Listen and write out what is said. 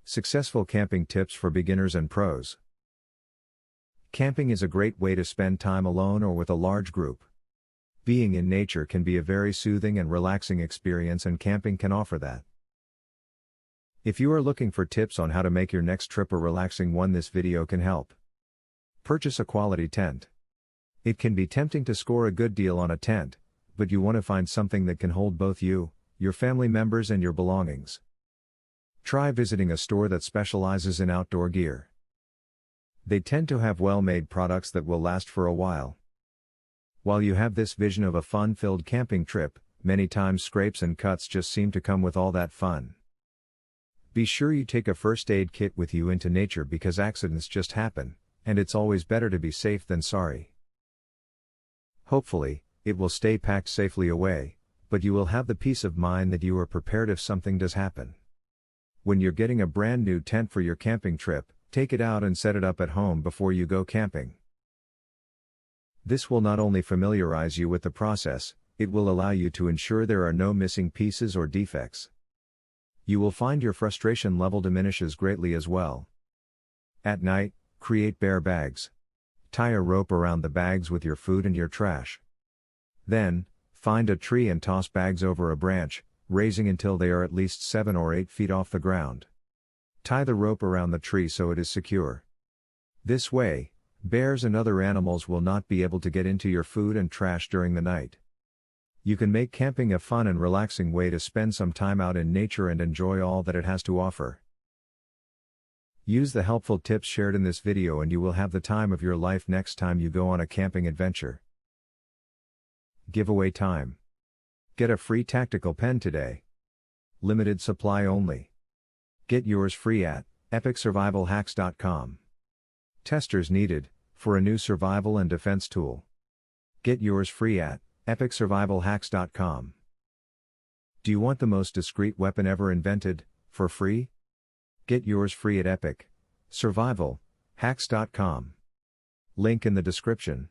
Successful camping tips for beginners and pros. Camping is a great way to spend time alone or with a large group. Being in nature can be a very soothing and relaxing experience, and camping can offer that. If you are looking for tips on how to make your next trip a relaxing one, this video can help. Purchase a quality tent. It can be tempting to score a good deal on a tent, but you want to find something that can hold both you, your family members, and your belongings. Try visiting a store that specializes in outdoor gear. They tend to have well-made products that will last for a while. While you have this vision of a fun-filled camping trip, many times scrapes and cuts just seem to come with all that fun. Be sure you take a first aid kit with you into nature, because accidents just happen, and it's always better to be safe than sorry. Hopefully, it will stay packed safely away, but you will have the peace of mind that you are prepared if something does happen. When you're getting a brand new tent for your camping trip, take it out and set it up at home before you go camping. This will not only familiarize you with the process, it will allow you to ensure there are no missing pieces or defects. You will find your frustration level diminishes greatly as well. At night, create bear bags. Tie a rope around the bags with your food and your trash. Then, find a tree and toss bags over a branch, raising until they are at least 7 or 8 feet off the ground. Tie the rope around the tree so it is secure. This way, bears and other animals will not be able to get into your food and trash during the night. You can make camping a fun and relaxing way to spend some time out in nature and enjoy all that it has to offer. Use the helpful tips shared in this video and you will have the time of your life next time you go on a camping adventure. Giveaway time. Get a free tactical pen today. Limited supply only. Get yours free at epicsurvivalhacks.com. Testers needed, for a new survival and defense tool. Get yours free at epicsurvivalhacks.com. Do you want the most discreet weapon ever invented, for free? Get yours free at epicsurvivalhacks.com. Link in the description.